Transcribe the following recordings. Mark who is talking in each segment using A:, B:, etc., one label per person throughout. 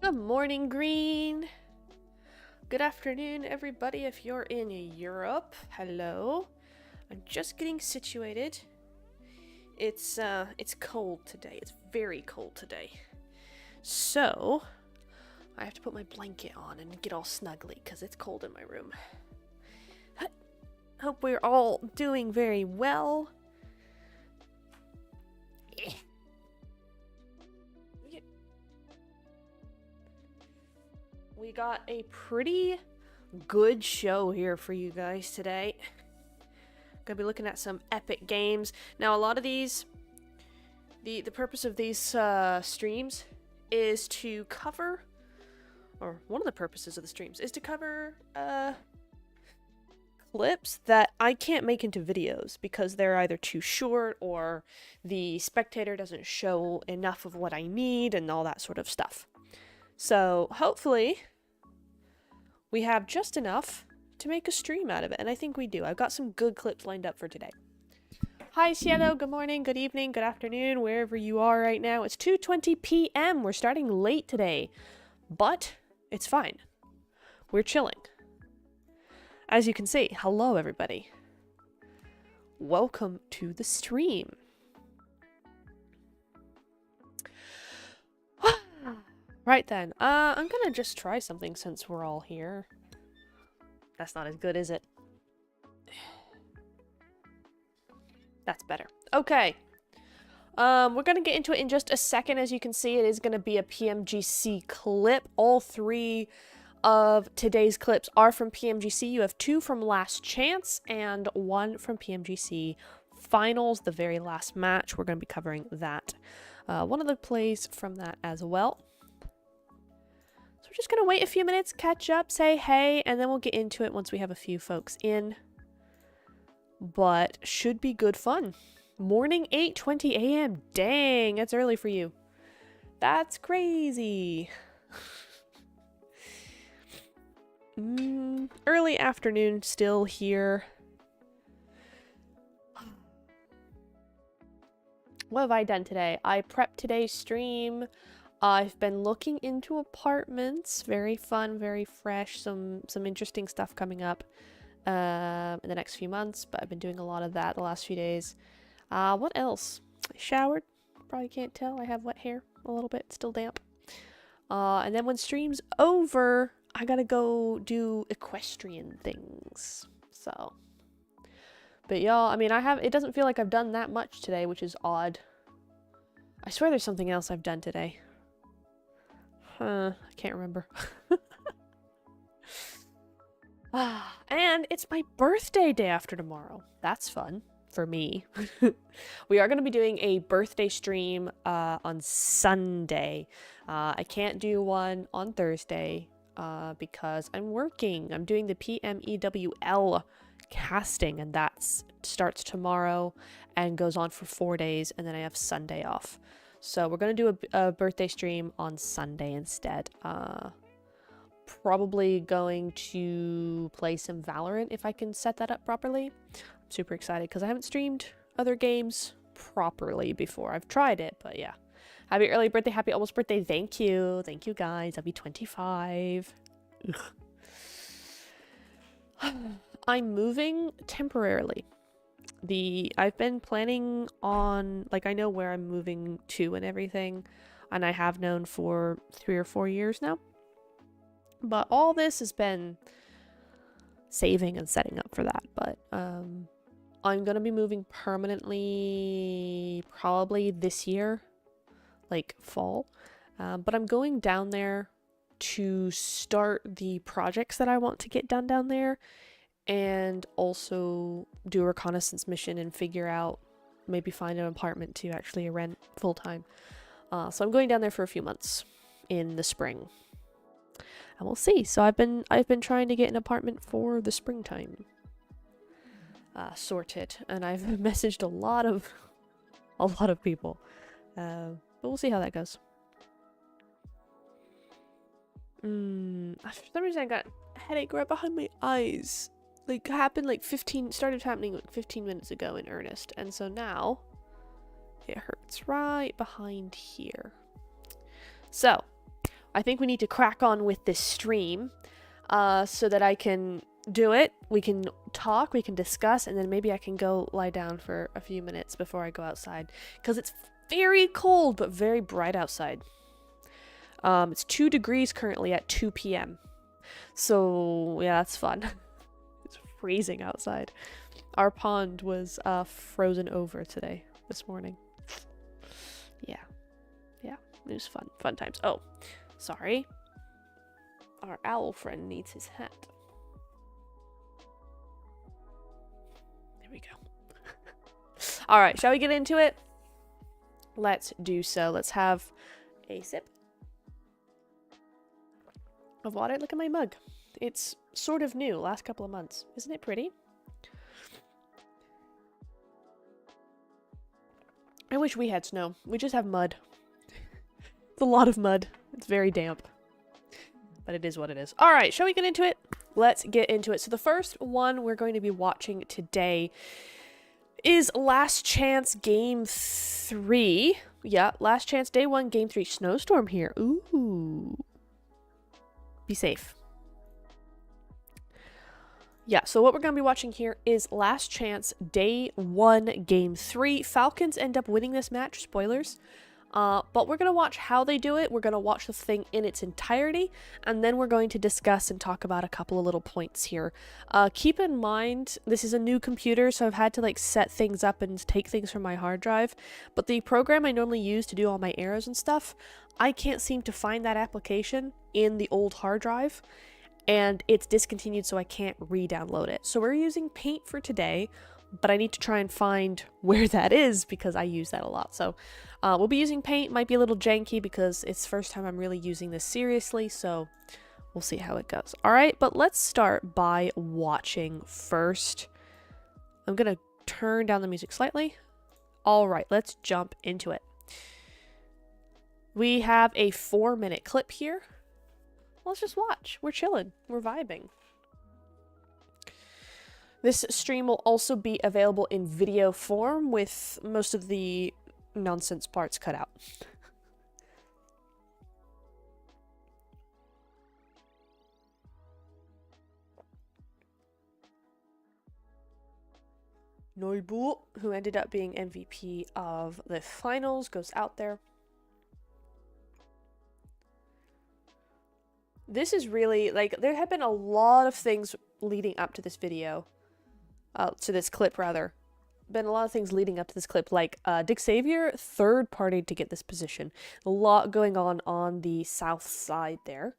A: Good morning, Green. Good afternoon, everybody, if you're in Europe. Hello. I'm just getting situated. It's cold today. It's very cold today. So, I have to put my blanket on and get all snuggly because it's cold in my room. Hope we're all doing very well. We got a pretty good show here for you guys today. Gonna be looking at some epic games. Now, a lot of these, the purpose of these streams is to cover, or one of the purposes of the streams is to cover clips that I can't make into videos because they're either too short or the spectator doesn't show enough of what I need and all that sort of stuff. So hopefully we have just enough to make a stream out of it, and I think we do. I've got some good clips lined up for today. Hi Cielo, good morning, good evening, good afternoon, wherever you are right now. It's 2:20 p.m. We're starting late today, but it's fine. We're chilling. As you can see, hello everybody. Welcome to the stream. Right then, I'm gonna just try something since we're all here. That's not as good, is it? That's better. Okay. We're gonna get into it in just a second. As you can see, it is gonna be a PMGC clip. All three of today's clips are from PMGC. You have 2 from Last Chance and 1 from PMGC Finals, the very last match. We're gonna be covering that. One of the plays from that as well. We're just going to wait a few minutes, catch up, say hey, and then we'll get into it once we have a few folks in. But should be good fun. Morning 8:20 a.m. Dang, that's early for you. That's crazy. Early afternoon still here. What have I done today? I prepped today's stream. I've been looking into apartments. Very fun, very fresh. Some interesting stuff coming up in the next few months, but I've been doing a lot of that the last few days. What else? I showered. Probably can't tell. I have wet hair a little bit, still damp. And then when stream's over, I gotta go do equestrian things. So, but y'all, I mean, it doesn't feel like I've done that much today, which is odd. I swear there's something else I've done today. I can't remember. And it's my birthday day after tomorrow. That's fun for me. We are going to be doing a birthday stream on Sunday. I can't do one on Thursday because I'm working. I'm doing the PMEWL casting, and that starts tomorrow and goes on for 4 days, and then I have Sunday off. So we're going to do a birthday stream on Sunday instead. Probably going to play some Valorant if I can set that up properly. I'm super excited because I haven't streamed other games properly before. I've tried it, but yeah. Happy early birthday, happy almost birthday. Thank you. Thank you guys. I'll be 25. I'm moving temporarily. I've been planning on, like, I know where I'm moving to and everything, and I have known for 3 or 4 years now. But all this has been saving and setting up for that. But I'm gonna be moving permanently probably this year, like fall. But I'm going down there to start the projects that I want to get done down there, and also do a reconnaissance mission and figure out, maybe find an apartment to actually rent full time. So I'm going down there for a few months in the spring, and we'll see. So I've been trying to get an apartment for the springtime sorted, and I've messaged a lot of people, but we'll see how that goes. For some reason I got a headache right behind my eyes. Started happening like 15 minutes ago in earnest, and so now it hurts right behind here. So I think we need to crack on with this stream so that I can do it. We can talk, we can discuss, and then maybe I can go lie down for a few minutes before I go outside. Because it's very cold, but very bright outside. It's 2 degrees currently at 2 p.m. So, yeah, that's fun. It's freezing outside. Our pond was frozen over today, this morning. Yeah. Yeah, it was fun. Fun times. Oh, sorry. Our owl friend needs his hat. There we go. Alright, shall we get into it? Let's do so. Let's have a sip of water. Look at my mug. It's sort of new, last couple of months. Isn't it pretty? I wish we had snow. We just have mud. It's a lot of mud. It's very damp. But it is what it is. Alright, shall we get into it? Let's get into it. So the first one we're going to be watching today is Last Chance Game 3. Yeah, Last Chance Day 1, Game 3. Snowstorm here. Ooh. Be safe. Yeah, so what we're going to be watching here is Last Chance Day 1, Game 3. Falcons end up winning this match. Spoilers. But we're going to watch how they do it. We're going to watch the thing in its entirety, and then we're going to discuss and talk about a couple of little points here. Keep in mind, this is a new computer, so I've had to like set things up and take things from my hard drive, but the program I normally use to do all my arrows and stuff, I can't seem to find that application in the old hard drive, and it's discontinued, so I can't re-download it. So we're using Paint for today, but I need to try and find where that is because I use that a lot. So we'll be using Paint. Might be a little janky because it's the first time I'm really using this seriously, so we'll see how it goes. All right, but let's start by watching first. I'm going to turn down the music slightly. All right, let's jump into it. We have a 4-minute clip here. Let's just watch. We're chilling. We're vibing. This stream will also be available in video form with most of the nonsense parts cut out. Noibu, who ended up being MVP of the finals, goes out there. This is really, like, there have been a lot of things leading up to this video. To this clip, rather. Been a lot of things leading up to this clip, like Dick Xavier, third party to get this position. A lot going on the south side there.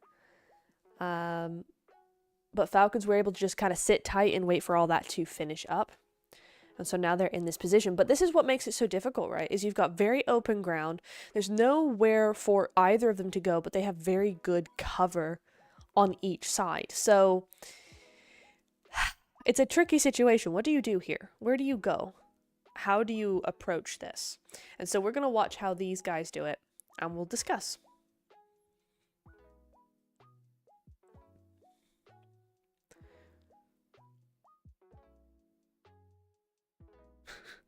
A: But Falcons were able to just kind of sit tight and wait for all that to finish up. And so now they're in this position. But this is what makes it so difficult, right? Is you've got very open ground. There's nowhere for either of them to go, but they have very good cover on each side. So it's a tricky situation. What do you do here? Where do you go? How do you approach this? And so we're going to watch how these guys do it, and we'll discuss.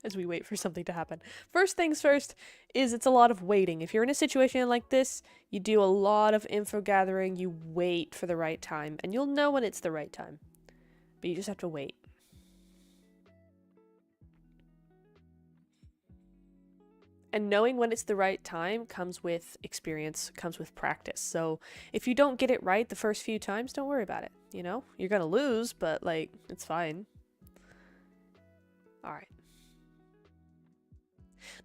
A: As we wait for something to happen. First things first is it's a lot of waiting. If you're in a situation like this, you do a lot of info gathering, you wait for the right time, and you'll know when it's the right time. But you just have to wait. And knowing when it's the right time comes with experience, comes with practice. So if you don't get it right the first few times, don't worry about it. You know, you're going to lose, but like, it's fine. All right.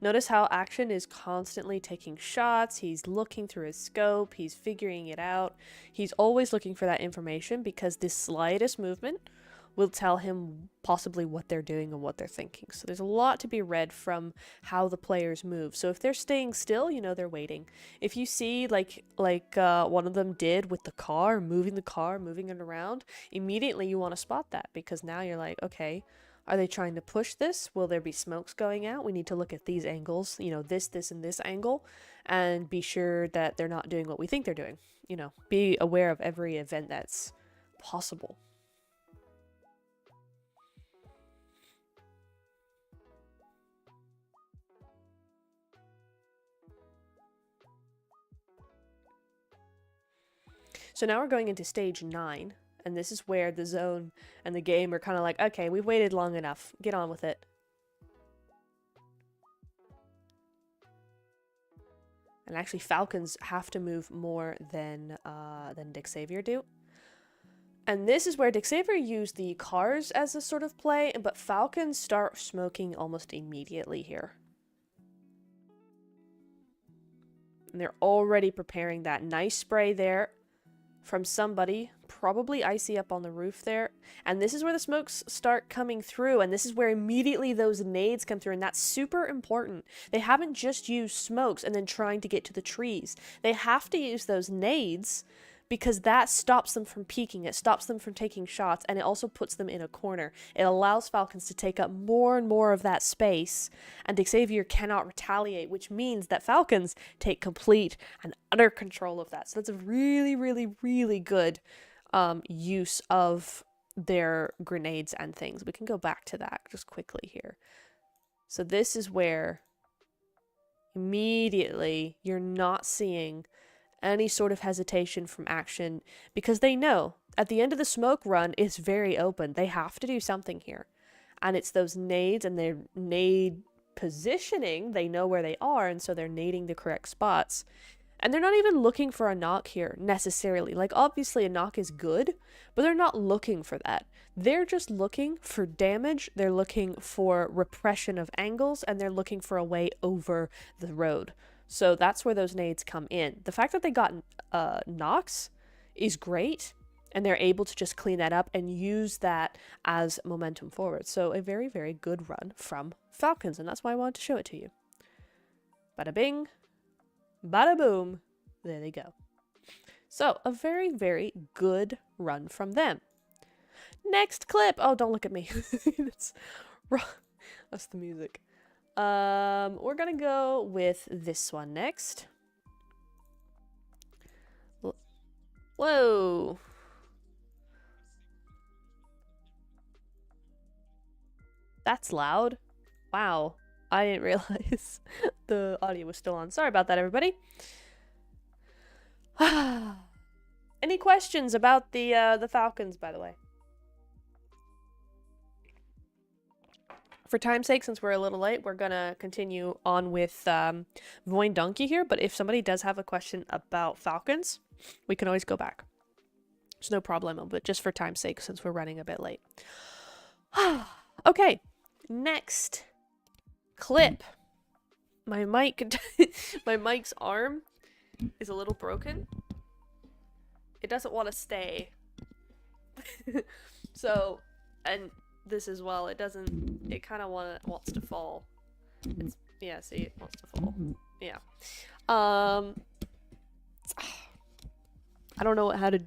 A: Notice how Action is constantly taking shots. He's looking through his scope. He's figuring it out. He's always looking for that information because the slightest movement will tell him possibly what they're doing and what they're thinking. So there's a lot to be read from how the players move. So if they're staying still, you know they're waiting. If you see like one of them did with the car, moving it around, immediately you want to spot that because now you're like, okay, are they trying to push this? Will there be smokes going out? We need to look at these angles, you know, this, and this angle, and be sure that they're not doing what we think they're doing. You know, be aware of every event that's possible. So now we're going into stage 9, and this is where the zone and the game are kind of like, okay, we've waited long enough. Get on with it. And actually, Falcons have to move more than Dick Savior do. And this is where Dick Savior used the cars as a sort of play, but Falcons start smoking almost immediately here. And they're already preparing that nice spray there from somebody, probably Icy up on the roof there. And this is where the smokes start coming through, and this is where immediately those nades come through, and that's super important. They haven't just used smokes and then trying to get to the trees. They have to use those nades because that stops them from peeking, it stops them from taking shots, and it also puts them in a corner. It allows Falcons to take up more and more of that space, and Xavier cannot retaliate, which means that Falcons take complete and utter control of that. So that's a really, really, really good use of their grenades and things. We can go back to that just quickly here. So this is where immediately you're not seeing any sort of hesitation from action because they know at the end of the smoke run is very open. They have to do something here. And it's those nades and their nade positioning. They know where they are, and so they're nading the correct spots. And they're not even looking for a knock here necessarily. Like, obviously a knock is good, but they're not looking for that. They're just looking for damage. They're looking for repression of angles, and they're looking for a way over the road. So that's where those nades come in. The fact that they got knocks is great, and they're able to just clean that up and use that as momentum forward. So a very, very good run from Falcons, and that's why I wanted to show it to you. Bada bing, bada boom, there they go. So a very, very good run from them. Next clip. Oh, don't look at me. That's the music. We're gonna go with this one next. Whoa. That's loud. Wow. I didn't realize the audio was still on. Sorry about that, everybody. Any questions about the Falcons, by the way? For time's sake, since we're a little late, we're gonna continue on with Voin Donkey here, but if somebody does have a question about Falcons, we can always go back. There's no problemo, but just for time's sake, since we're running a bit late. Okay, next clip. My mic, my mic's arm is a little broken. It doesn't want to stay. So, and this as well, it kind of wants to fall. Yeah, see, it wants to fall. Yeah. I don't know how to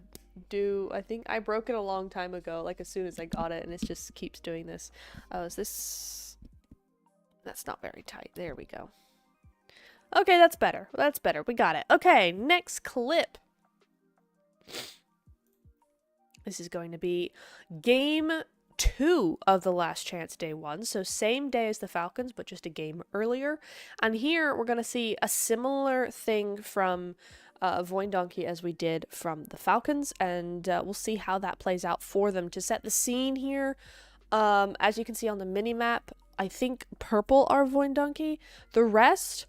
A: do. I think I broke it a long time ago, like as soon as I got it, and it just keeps doing this. Oh, is this... That's not very tight. There we go. Okay, that's better. That's better. We got it. Okay, next clip. This is going to be game 2 of the Last Chance Day 1, so same day as the Falcons, but just a game earlier. And here we're going to see a similar thing from Voin Donkey as we did from the Falcons, and we'll see how that plays out for them. To set the scene here, as you can see on the mini-map, I think purple are Voin Donkey. The rest,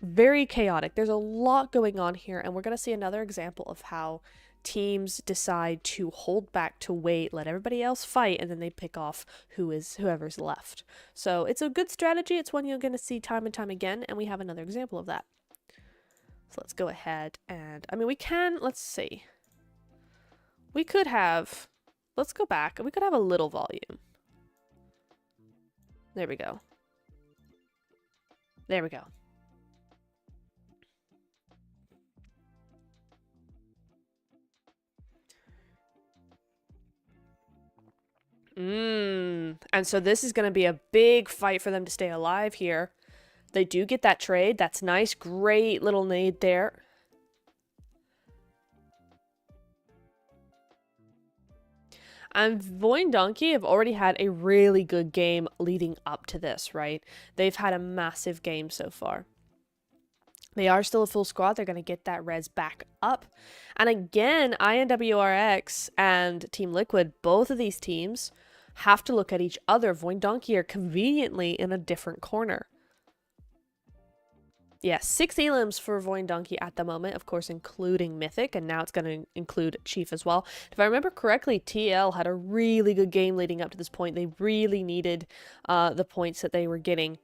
A: very chaotic. There's a lot going on here, and we're going to see another example of how teams decide to hold back, to wait, let everybody else fight, and then they pick off whoever's left. So it's a good strategy. It's one you're going to see time and time again, and we have another example of that. So let's go ahead and, I mean, we can, let's see. We could have, let's go back, and we could have a little volume. There we go. There we go. And so this is going to be a big fight for them to stay alive here. They do get that trade. That's nice. Great little nade there. And Voin Donkey have already had a really good game leading up to this, right? They've had a massive game so far. They are still a full squad. They're going to get that res back up. And again, INWRX and Team Liquid, both of these teams have to look at each other. Void Donkey are conveniently in a different corner. Yeah, 6 elims for Void Donkey at the moment, of course, including Mythic, and now it's going to include Chief as well. If I remember correctly, TL had a really good game leading up to this point. They really needed the points that they were getting.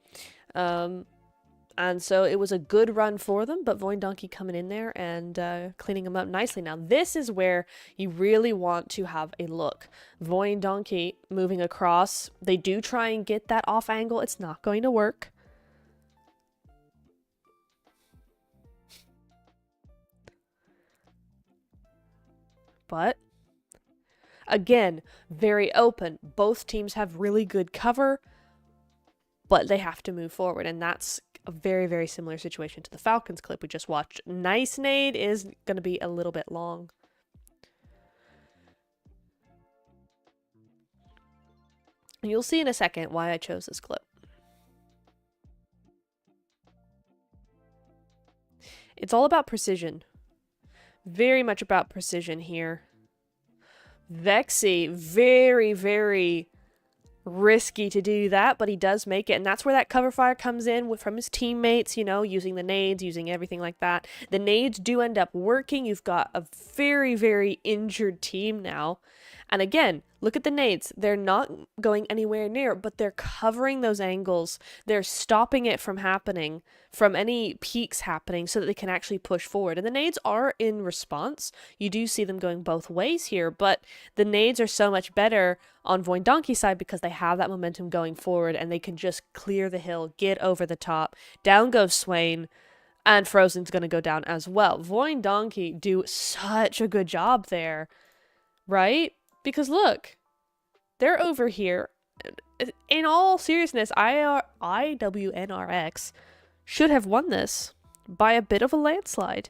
A: And so it was a good run for them, but Void Donkey coming in there and cleaning them up nicely. Now, this is where you really want to have a look. Void Donkey moving across. They do try and get that off angle. It's not going to work. But, again, very open. Both teams have really good cover, but they have to move forward, and that's a very, very similar situation to the Falcons clip we just watched. Nice nade is going to be a little bit long. You'll see in a second why I chose this clip. It's all about precision. Very much about precision here. Vexy, very, very risky to do that, but he does make it, and that's where that cover fire comes in from his teammates, you know, using the nades, using everything like that. The nades do end up working. You've got a very, very injured team now. And again, look at the nades. They're not going anywhere near, but they're covering those angles. They're stopping it from happening, from any peaks happening, so that they can actually push forward. And the nades are in response. You do see them going both ways here, but the nades are so much better on Void Donkey's side because they have that momentum going forward and they can just clear the hill, get over the top. Down goes Swain, and Frozen's going to go down as well. Void Donkey do such a good job there, right? Because look, they're over here. In all seriousness, IWNRX should have won this by a bit of a landslide.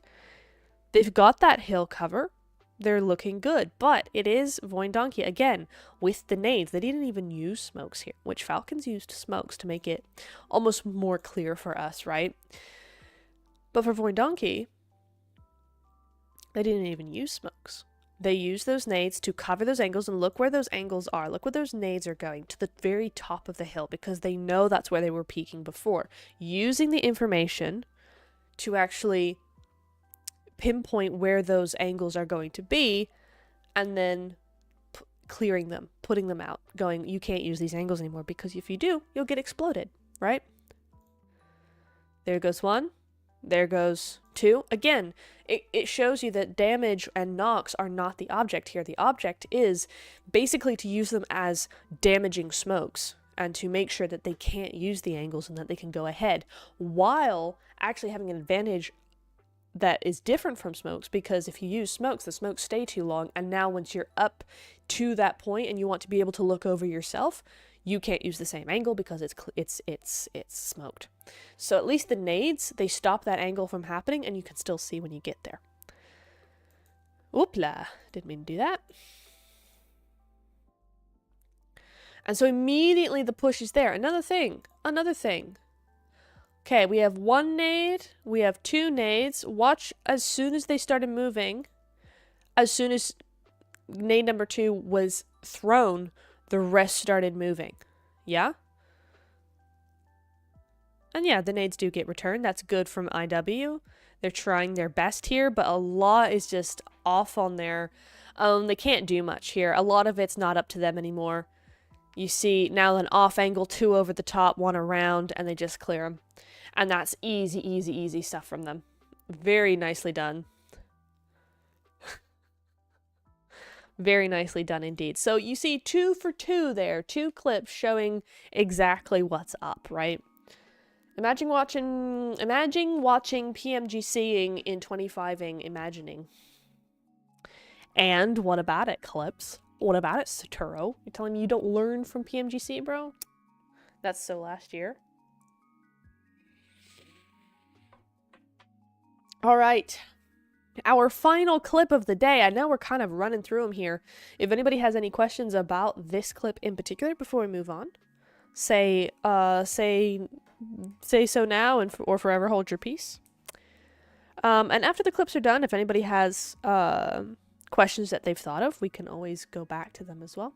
A: They've got that hill cover. They're looking good, but it is Void Donkey again with the nades. They didn't even use smokes here, which Falcons used smokes to make it almost more clear for us, right? But for Void Donkey, they didn't even use smokes. They use those nades to cover those angles, and look where those angles are. Look where those nades are going, to the very top of the hill, because they know that's where they were peaking before. Using the information to actually pinpoint where those angles are going to be, and then clearing them, putting them out, going, you can't use these angles anymore, because if you do, you'll get exploded, right? There goes one. There goes two. Again, it shows you that damage and knocks are not the object here. The object is basically to use them as damaging smokes and to make sure that they can't use the angles and that they can go ahead while actually having an advantage that is different from smokes, because if you use smokes, the smokes stay too long, and now once you're up to that point and you want to be able to look over yourself, you can't use the same angle because it's smoked. So at least the nades, they stop that angle from happening, and you can still see when you get there. Oopla, didn't mean to do that. And so immediately the push is there. Another thing. Okay, we have one nade, we have two nades. Watch, as soon as they started moving, as soon as nade number 2 was thrown, the rest started moving. Yeah? And yeah, the nades do get returned. That's good from IW. They're trying their best here, but a lot is just off on their own. They can't do much here. A lot of it's not up to them anymore. You see now an off angle, 2 over the top, 1 around, and they just clear them. And that's easy, easy, easy stuff from them. Very nicely done. Very nicely done indeed. So you see 2 for 2 there. 2 clips showing exactly what's up, right? Imagine watching PMGCing in 25ing imagining. And what about it, clips? What about it, Saturo? You're telling me you don't learn from PMGC, bro? That's so last year. All right. Our final clip of the day. I know we're kind of running through them here. If anybody has any questions about this clip in particular before we move on, say so now or forever hold your peace. And after the clips are done, if anybody has questions that they've thought of, we can always go back to them as well.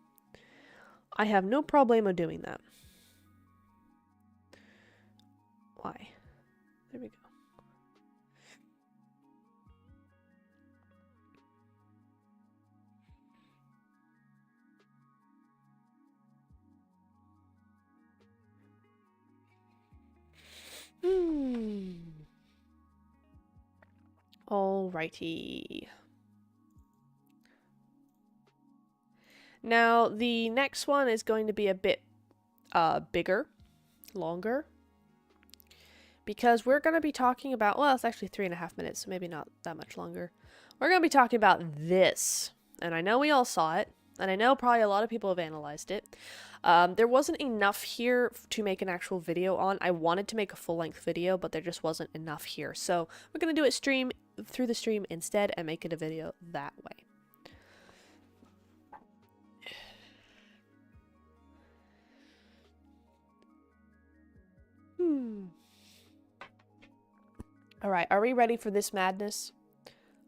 A: I have no problemo doing that. Why? There we go. Alrighty. Now, the next one is going to be a bit bigger, longer, because we're going to be talking about, well, it's actually 3.5 minutes, so maybe not that much longer. We're going to be talking about this, and I know we all saw it, and I know probably a lot of people have analyzed it. There wasn't enough here to make an actual video on. I wanted to make a full-length video, but there just wasn't enough here, so we're going to do it through the stream instead and make it a video that way. Alright, are we ready for this madness?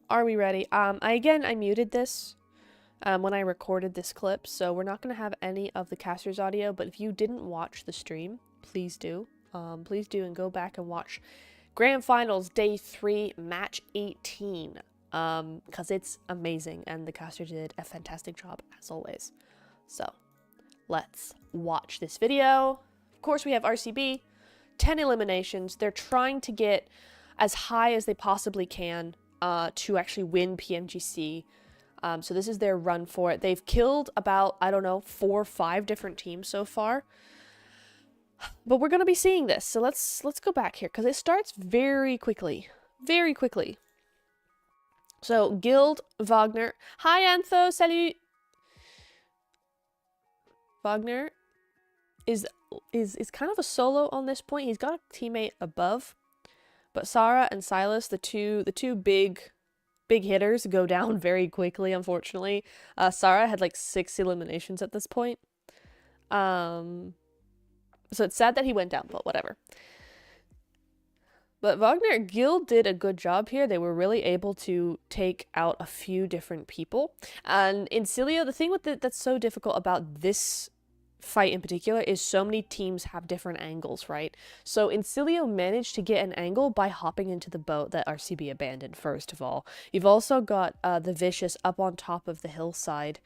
A: Are we ready? I muted this when I recorded this clip, so we're not going to have any of the caster's audio, but if you didn't watch the stream, please do. Please do and go back and watch Grand Finals Day 3, Match 18, because it's amazing, and the caster did a fantastic job, as always. So, let's watch this video. Of course, we have RCB, 10 eliminations. They're trying to get as high as they possibly can to actually win PMGC. So this is their run for it. They've killed about, I don't know, 4 or 5 different teams so far. But we're going to be seeing this. So let's go back here, because it starts very quickly. Very quickly. So, Guild, Wagner. Hi, Antho, salut! Wagner is kind of a solo on this point. He's got a teammate above. But Sarah and Silas, the two big hitters, go down very quickly, unfortunately. Sarah had like 6 eliminations at this point. So it's sad that he went down, but whatever. But Wagner Guild did a good job here. They were really able to take out a few different people. And in Cilio, the thing that's so difficult about this fight in particular is so many teams have different angles, right? So Incilio managed to get an angle by hopping into the boat that RCB abandoned, first of all. You've also got the Vicious up on top of the hillside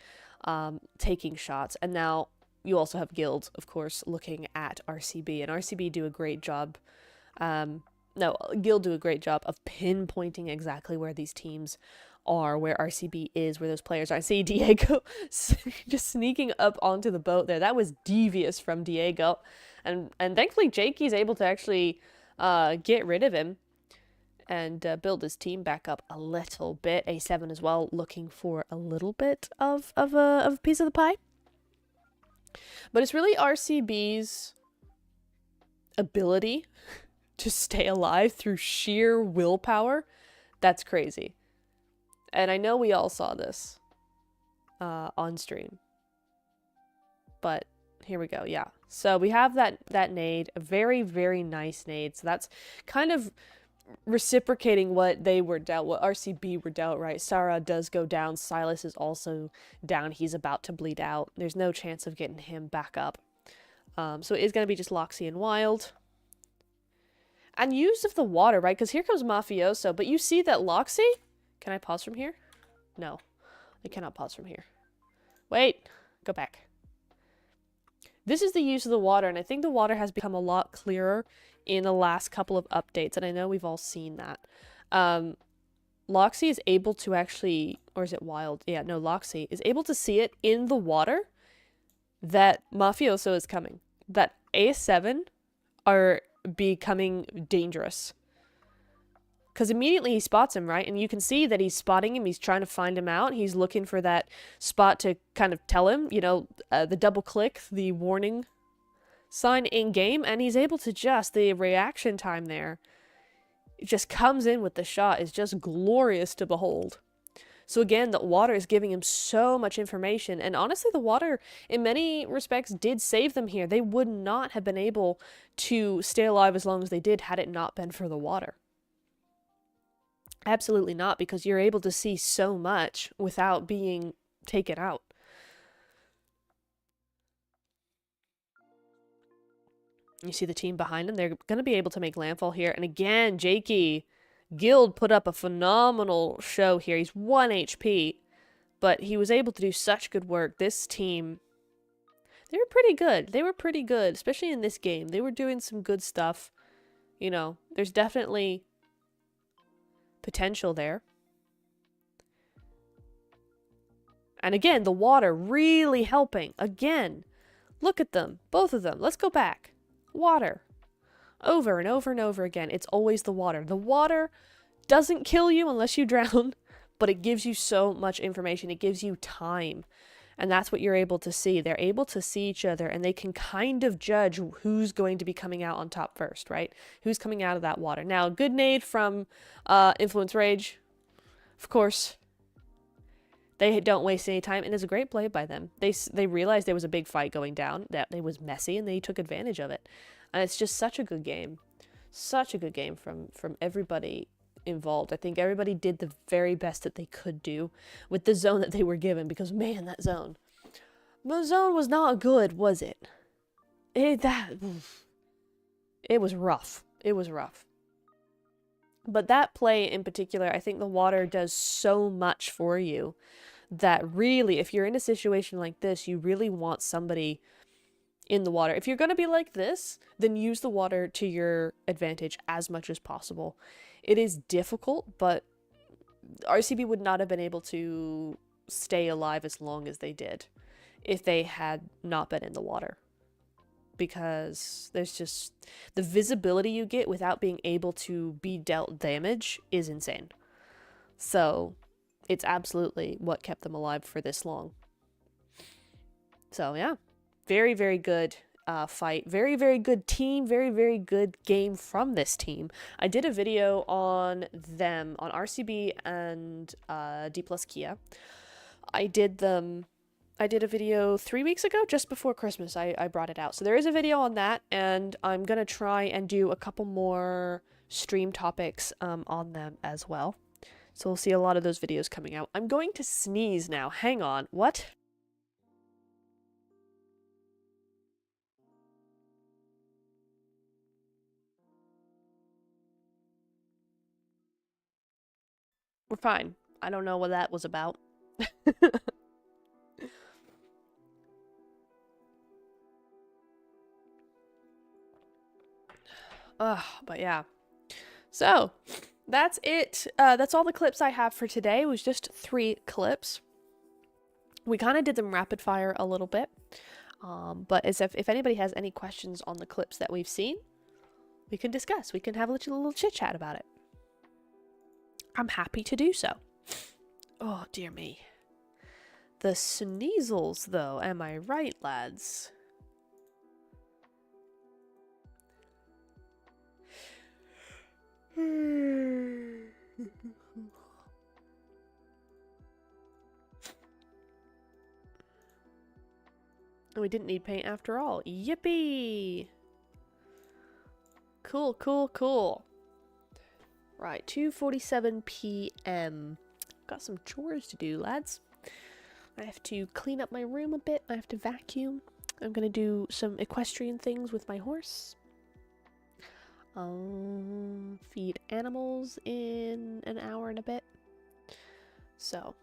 A: taking shots, and now you also have Guild, of course, looking at RCB, and RCB do a great job Guild do a great job of pinpointing exactly where these teams are, where RCB is, where those players are. I see Diego just sneaking up onto the boat there. That was devious from Diego. And thankfully Jakey's able to actually get rid of him and build his team back up a little bit. A7 as well, looking for a little bit of a piece of the pie. But it's really RCB's ability to stay alive through sheer willpower that's crazy. And I know we all saw this on stream. But here we go, yeah. So we have that nade, a very, very nice nade. So that's kind of reciprocating what they were dealt, what RCB were dealt, right? Sarah does go down. Silas is also down. He's about to bleed out. There's no chance of getting him back up. So it is going to be just Loxy and Wild. And use of the water, right? Because here comes Mafioso. But you see that Loxy... Can I pause from here? No. I cannot pause from here. Wait. Go back. This is the use of the water, and I think the water has become a lot clearer in the last couple of updates, and I know we've all seen that. Loxy is able to actually... Or is it Wild? Yeah, no, Loxy is able to see it in the water that Mafioso is coming. That A7 are becoming dangerous. Because immediately he spots him, right? And you can see that he's spotting him. He's trying to find him out. He's looking for that spot to kind of tell him, you know, the double click, the warning sign in game. And he's able to just, the reaction time there, it just comes in with the shot is just glorious to behold. So again, the water is giving him so much information. And honestly, the water, in many respects, did save them here. They would not have been able to stay alive as long as they did had it not been for the water. Absolutely not, because you're able to see so much without being taken out. You see the team behind him? They're going to be able to make landfall here. And again, Jakey Guild put up a phenomenal show here. He's 1 HP, but he was able to do such good work. This team, they were pretty good. They were pretty good, especially in this game. They were doing some good stuff. You know, there's definitely potential there. And again, the water really helping. Again, look at them. Both of them. Let's go back. Water. Over and over and over again. It's always the water. The water doesn't kill you unless you drown, but it gives you so much information. It gives you time. And that's what you're able to see. They're able to see each other, and they can kind of judge who's going to be coming out on top first, right? Who's coming out of that water. Now, good nade from Influence Rage. Of course, they don't waste any time, and it's a great play by them. They realized there was a big fight going down, that it was messy, and they took advantage of it. And it's just such a good game. Such a good game from everybody involved. I think everybody did the very best that they could do with the zone that they were given, because man, that zone was not good, was it? It was rough. It was rough. But that play in particular, I think the water does so much for you that really, if you're in a situation like this, you really want somebody in the water. If you're going to be like this, then use the water to your advantage as much as possible. It is difficult, but RCB would not have been able to stay alive as long as they did if they had not been in the water. Because there's just the visibility you get without being able to be dealt damage is insane. So it's absolutely what kept them alive for this long. So yeah, very, very good fight. Very, very good team. Very, very good game from this team. I did a video on them, on RCB and D plus Kia. I did a video 3 weeks ago, just before Christmas. I brought it out. So there is a video on that, and I'm going to try and do a couple more stream topics on them as well. So we'll see a lot of those videos coming out. I'm going to sneeze now. Hang on. What? We're fine. I don't know what that was about. But yeah. So, that's it. That's all the clips I have for today. It was just 3 clips. We kind of did them rapid fire a little bit. But as if anybody has any questions on the clips that we've seen, we can discuss. We can have a little chit chat about it. I'm happy to do so. Oh, dear me. The sneezels, though. Am I right, lads? We didn't need paint after all. Yippee! Cool, cool, cool. Right, 2:47 p.m. Got some chores to do, lads. I have to clean up my room a bit. I have to vacuum. I'm gonna do some equestrian things with my horse. Feed animals in an hour and a bit. So.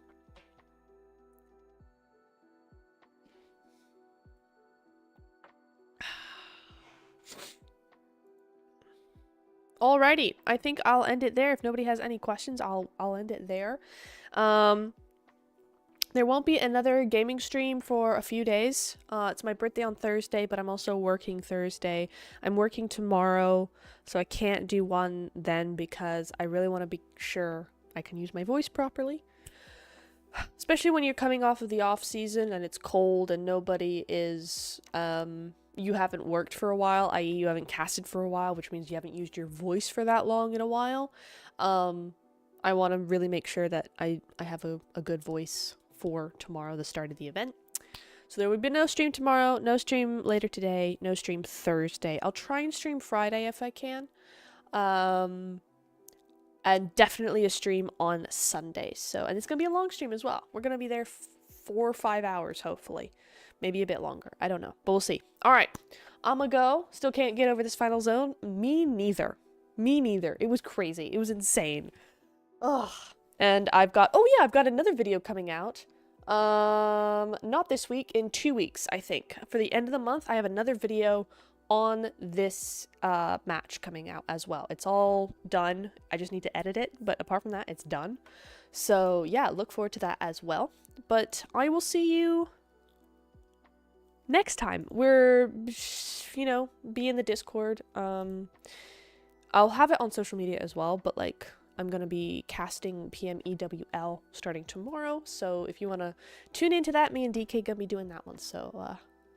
A: Alrighty, I think I'll end it there. If nobody has any questions, I'll end it there. There won't be another gaming stream for a few days. It's my birthday on Thursday, but I'm also working Thursday. I'm working tomorrow, so I can't do one then because I really want to be sure I can use my voice properly. Especially when you're coming off of the off season and it's cold and nobody is, you haven't worked for a while, i.e. you haven't casted for a while, which means you haven't used your voice for that long in a while. I want to really make sure that I have a good voice for tomorrow, the start of the event. So there would be no stream tomorrow, no stream later today, no stream Thursday. I'll try and stream Friday if I can. and definitely a stream on Sunday. So, and it's gonna be a long stream as well. We're gonna be there 4 or 5 hours, hopefully, maybe a bit longer. I don't know, but we'll see. All right, I'ma go. Still can't get over this final zone. Me neither. Me neither. It was crazy. It was insane. Ugh. And I've got, oh yeah, I've got another video coming out. Not this week, in 2 weeks, I think. For the end of the month, I have another video on this match coming out as well. It's all done. I just need to edit it, but apart from that, it's done. So yeah, look forward to that as well. But I will see you next time. We're, you know, be in the Discord. I'll have it on social media as well, but like, I'm going to be casting PMEWL starting tomorrow. So if you want to tune into that, me and DK going to be doing that one. So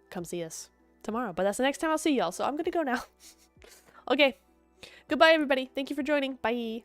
A: come see us tomorrow. But that's the next time I'll see y'all. So I'm going to go now. Okay. Goodbye, everybody. Thank you for joining. Bye.